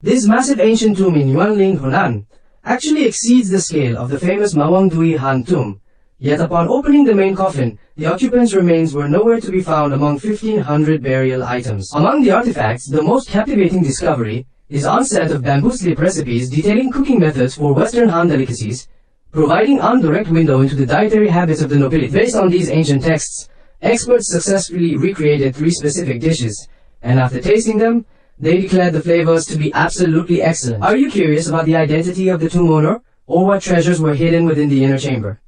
This massive ancient tomb in Yuanling, Hunan, actually exceeds the scale of the famous Mawangdui Han tomb. Yet upon opening the main coffin, the occupant's remains were nowhere to be found among 1,500 burial items. Among the artifacts, the most captivating discovery is on set of bamboo slip recipes detailing cooking methods for Western Han delicacies, providing a direct window into the dietary habits of the nobility. Based on these ancient texts, experts successfully recreated 3 specific dishes, and after tasting them, they declared the flavors to be absolutely excellent. Are you curious about the identity of the tomb owner, or what treasures were hidden within the inner chamber?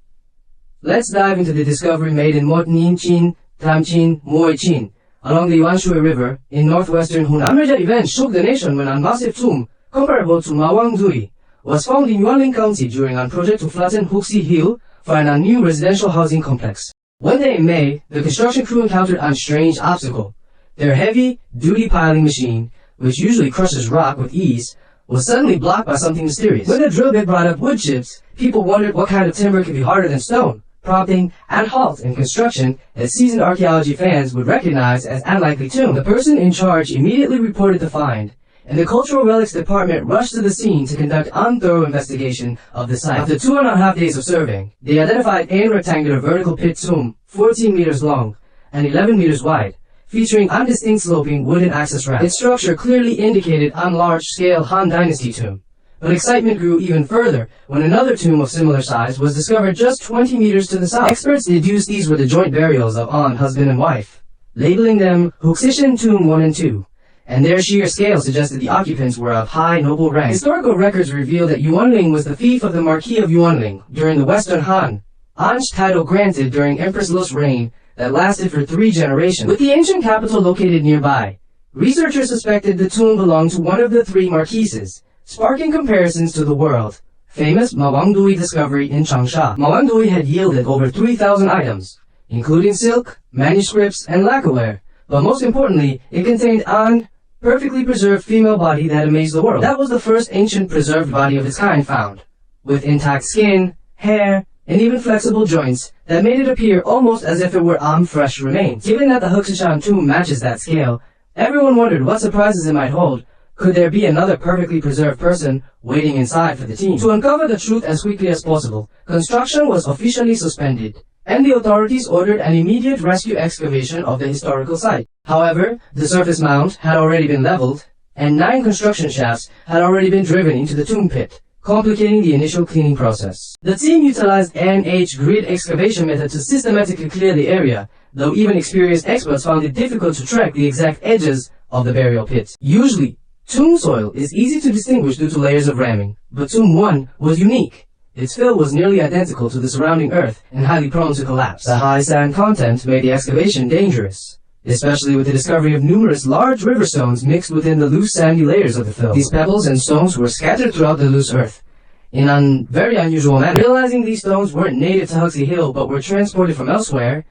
Let's dive into the discovery made in Mot Nin Chin, Tam Chin, Muay Chin, along the Yuanshui River in northwestern Hunan. A major event shook the nation when a massive tomb, comparable to Mawangdui, was found in Yuanling County during a project to flatten Huxi Hill for a new residential housing complex. One day in May, the construction crew encountered a strange obstacle. Their heavy-duty piling machine, which usually crushes rock with ease, was suddenly blocked by something mysterious. When the drill bit brought up wood chips, people wondered what kind of timber could be harder than stone, prompting a halt in construction that seasoned archaeology fans would recognize as unlikely tomb. The person in charge immediately reported the find, and the Cultural Relics Department rushed to the scene to conduct a thorough investigation of the site. After 2.5 days of surveying, they identified a rectangular vertical pit tomb, 14 meters long and 11 meters wide, featuring a distinct sloping wooden access ramp. Its structure clearly indicated a large-scale Han Dynasty tomb. But excitement grew even further when another tomb of similar size was discovered just 20 meters to the south. Experts deduced these were the joint burials of an husband and wife, labeling them Huxishan Tomb 1 and 2, and their sheer scale suggested the occupants were of high noble rank. Historical records reveal that Yuanling was the fief of the Marquis of Yuanling during the Western Han, Anj title granted during Empress Lu's reign that lasted for 3 generations. With the ancient capital located nearby, researchers suspected the tomb belonged to one of the 3 marquises, sparking comparisons to the world-famous Mawangdui discovery in Changsha. Mawangdui had yielded over 3,000 items, including silk, manuscripts, and lacquerware, but most importantly, it contained an perfectly preserved female body that amazed the world. That was the first ancient preserved body of its kind found, with intact skin, hair, and even flexible joints that made it appear almost as if it were fresh remains. Given that the Huxishan tomb matches that scale, everyone wondered what surprises it might hold. Could there be another perfectly preserved person waiting inside for the team? To uncover the truth as quickly as possible, construction was officially suspended, and the authorities ordered an immediate rescue excavation of the historical site. However, the surface mound had already been leveled, and 9 construction shafts had already been driven into the tomb pit, complicating the initial cleaning process. The team utilized NH grid excavation method to systematically clear the area, though even experienced experts found it difficult to track the exact edges of the burial pit. Usually, tomb soil is easy to distinguish due to layers of ramming, but Tomb 1 was unique. Its fill was nearly identical to the surrounding earth and highly prone to collapse. The high sand content made the excavation dangerous, especially with the discovery of numerous large river stones mixed within the loose sandy layers of the fill. These pebbles and stones were scattered throughout the loose earth in a very unusual manner. Realizing these stones weren't native to Huxley Hill but were transported from elsewhere,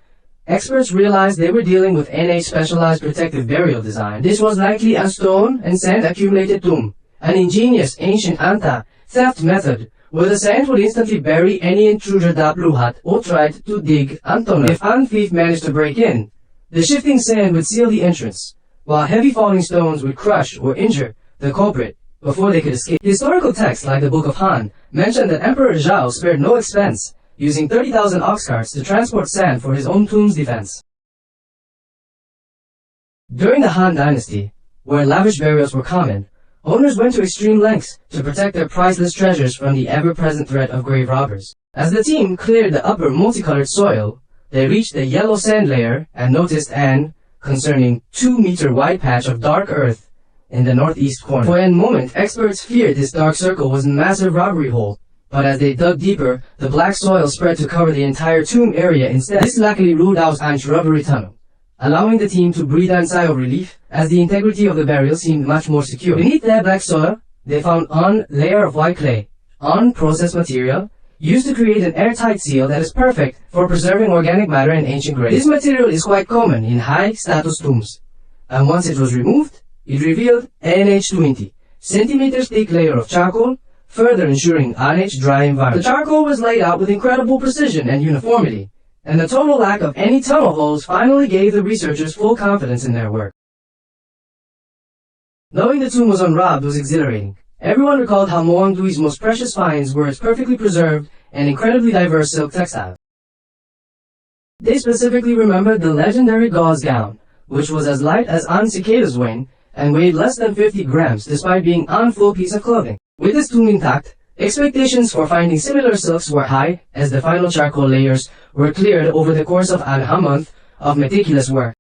experts realized they were dealing with NA specialized protective burial design. This was likely a stone and sand accumulated tomb, an ingenious ancient anti-theft method where the sand would instantly bury any intruder that luhat or tried to dig and tunnel. If a thief managed to break in, the shifting sand would seal the entrance, while heavy falling stones would crush or injure the culprit before they could escape. Historical texts like the Book of Han mention that Emperor Zhao spared no expense, using 30,000 ox carts to transport sand for his own tomb's defense. During the Han Dynasty, where lavish burials were common, owners went to extreme lengths to protect their priceless treasures from the ever-present threat of grave robbers. As the team cleared the upper multicolored soil, they reached the yellow sand layer and noticed an concerning 2-meter wide patch of dark earth in the northeast corner. For a moment, experts feared this dark circle was a massive robbery hole, but as they dug deeper, the black soil spread to cover the entire tomb area instead. This luckily ruled out an robbery tunnel, allowing the team to breathe a sigh of relief as the integrity of the burial seemed much more secure. Beneath their black soil, they found a layer of white clay, unprocessed material, used to create an airtight seal that is perfect for preserving organic matter in ancient graves. This material is quite common in high-status tombs, and once it was removed, it revealed an NH20 centimeters thick layer of charcoal, further ensuring an dry environment. The charcoal was laid out with incredible precision and uniformity, and the total lack of any tunnel holes finally gave the researchers full confidence in their work. Knowing the tomb was unrobbed was exhilarating. Everyone recalled how Mawang Dui's most precious finds were its perfectly preserved and incredibly diverse silk textile. They specifically remembered the legendary gauze gown, which was as light as An Cicada's wing and weighed less than 50 grams despite being An full piece of clothing. With this tomb intact, expectations for finding similar silks were high as the final charcoal layers were cleared over the course of a month of meticulous work.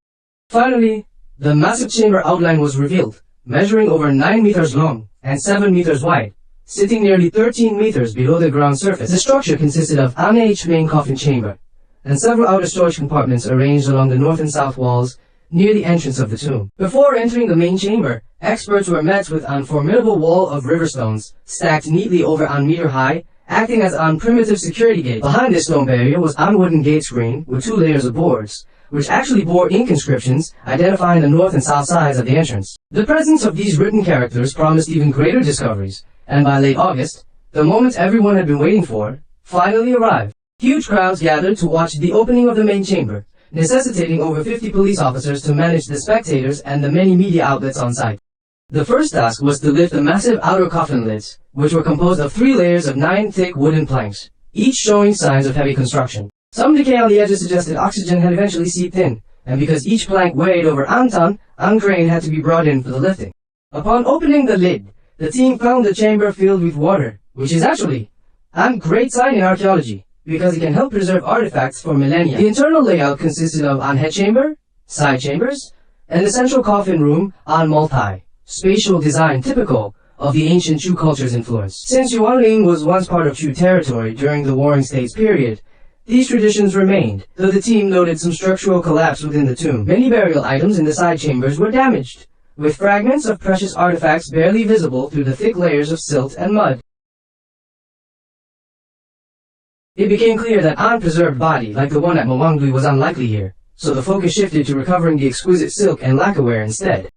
Finally, the massive chamber outline was revealed, measuring over 9 meters long and 7 meters wide, sitting nearly 13 meters below the ground surface. The structure consisted of an main coffin chamber and several outer storage compartments arranged along the north and south walls near the entrance of the tomb. Before entering the main chamber, experts were met with a formidable wall of river stones stacked neatly over a meter high, acting as a primitive security gate. Behind this stone barrier was a wooden gate screen with 2 layers of boards, which actually bore ink inscriptions identifying the north and south sides of the entrance. The presence of these written characters promised even greater discoveries, and by late August, the moment everyone had been waiting for finally arrived. Huge crowds gathered to watch the opening of the main chamber, necessitating over 50 police officers to manage the spectators and the many media outlets on site. The first task was to lift the massive outer coffin lids, which were composed of 3 layers of 9 thick wooden planks, each showing signs of heavy construction. Some decay on the edges suggested oxygen had eventually seeped in, and because each plank weighed over a ton, a crane had to be brought in for the lifting. Upon opening the lid, the team found the chamber filled with water, which is actually a great sign in archaeology, because it can help preserve artifacts for millennia. The internal layout consisted of a head chamber, side chambers, and the central coffin room on multi-spatial design typical of the ancient Chu culture's influence. Since Yuanling was once part of Chu territory during the Warring States period, these traditions remained, though the team noted some structural collapse within the tomb. Many burial items in the side chambers were damaged, with fragments of precious artifacts barely visible through the thick layers of silt and mud. It became clear that an preserved body like the one at Mawang Dui was unlikely here, so the focus shifted to recovering the exquisite silk and lacquerware instead.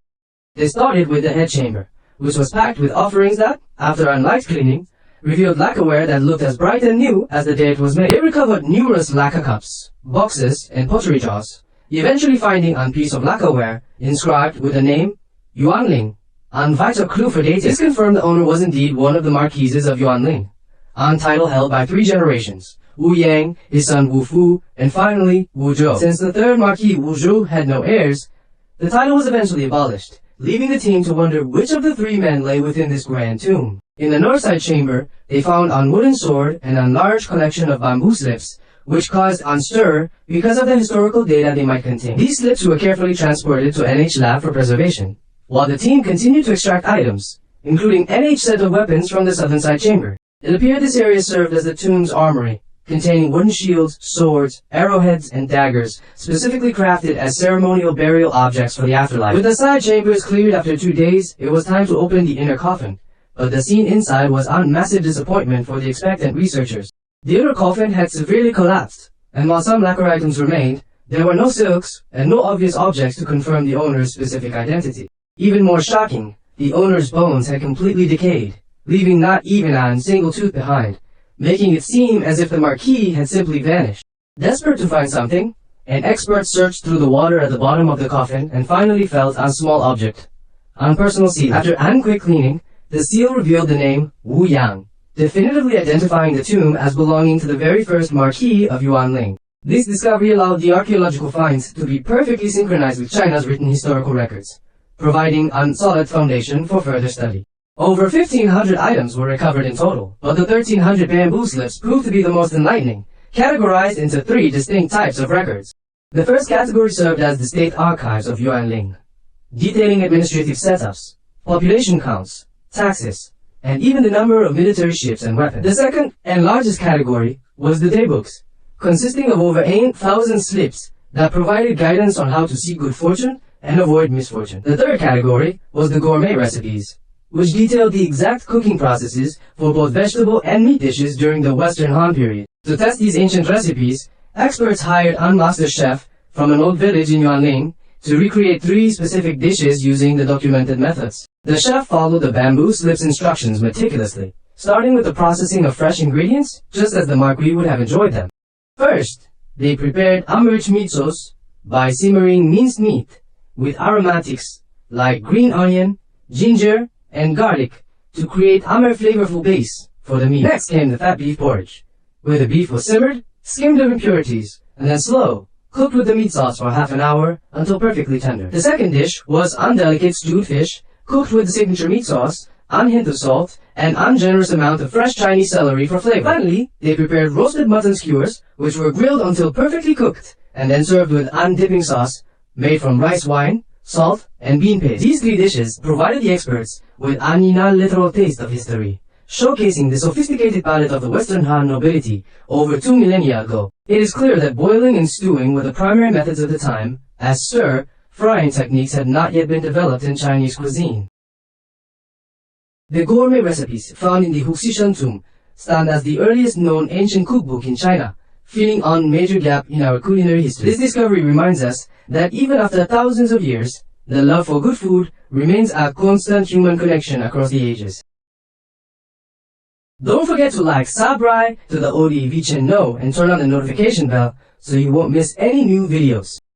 They started with the head chamber, which was packed with offerings that, after a light cleaning, revealed lacquerware that looked as bright and new as the day it was made. They recovered numerous lacquer cups, boxes, and pottery jars, eventually finding a piece of lacquerware inscribed with the name Yuanling, a vital clue for dating. This confirmed the owner was indeed one of the marquises of Yuanling, a title held by 3 generations: Wu Yang, his son Wu Fu, and finally Wu Zhou. Since the third Marquis Wu Zhou had no heirs, the title was eventually abolished, leaving the team to wonder which of the 3 men lay within this grand tomb. In the north side chamber, they found a wooden sword and a large collection of bamboo slips, which caused a stir because of the historical data they might contain. These slips were carefully transported to NH lab for preservation, while the team continued to extract items, including NH set of weapons from the southern side chamber. It appeared this area served as the tomb's armory, containing wooden shields, swords, arrowheads, and daggers, specifically crafted as ceremonial burial objects for the afterlife. With the side chambers cleared after 2 days, it was time to open the inner coffin, but the scene inside was a massive disappointment for the expectant researchers. The inner coffin had severely collapsed, and while some lacquer items remained, there were no silks and no obvious objects to confirm the owner's specific identity. Even more shocking, the owner's bones had completely decayed, leaving not even a single tooth behind, making it seem as if the Marquis had simply vanished. Desperate to find something, an expert searched through the water at the bottom of the coffin and finally felt a small object, a personal seal. After a quick cleaning, the seal revealed the name Wu Yang, definitively identifying the tomb as belonging to the very first Marquis of Yuanling. This discovery allowed the archaeological finds to be perfectly synchronized with China's written historical records, providing a solid foundation for further study. Over 1,500 items were recovered in total, but the 1,300 bamboo slips proved to be the most enlightening, categorized into 3 distinct types of records. The first category served as the state archives of Yuanling, detailing administrative setups, population counts, taxes, and even the number of military ships and weapons. The second and largest category was the daybooks, consisting of over 8,000 slips that provided guidance on how to seek good fortune and avoid misfortune. The third category was the gourmet recipes, which detailed the exact cooking processes for both vegetable and meat dishes during the Western Han period. To test these ancient recipes, experts hired a master chef from an old village in Yuanling to recreate 3 specific dishes using the documented methods. The chef followed the bamboo slips instructions meticulously, starting with the processing of fresh ingredients, just as the Marquis would have enjoyed them. First, they prepared rich meat sauce by simmering minced meat with aromatics like green onion, ginger, and garlic to create a more flavorful base for the meat. Next came the fat beef porridge, where the beef was simmered, skimmed of impurities, and then cooked with the meat sauce for half an hour until perfectly tender. The second dish was undelicate stewed fish, cooked with the signature meat sauce, a hint of salt, and an ungenerous amount of fresh Chinese celery for flavor. Finally, they prepared roasted mutton skewers, which were grilled until perfectly cooked, and then served with an dipping sauce made from rice wine, salt, and bean paste. These three dishes provided the experts with an literal taste of history, showcasing the sophisticated palate of the Western Han nobility over 2 millennia ago. It is clear that boiling and stewing were the primary methods of the time, as stir-frying techniques had not yet been developed in Chinese cuisine. The gourmet recipes found in the Huxishan tomb stand as the earliest known ancient cookbook in China, filling a major gap in our culinary history. This discovery reminds us that even after thousands of years, the love for good food remains a constant human connection across the ages. Don't forget to subscribe to the ODV channel and turn on the notification bell so you won't miss any new videos.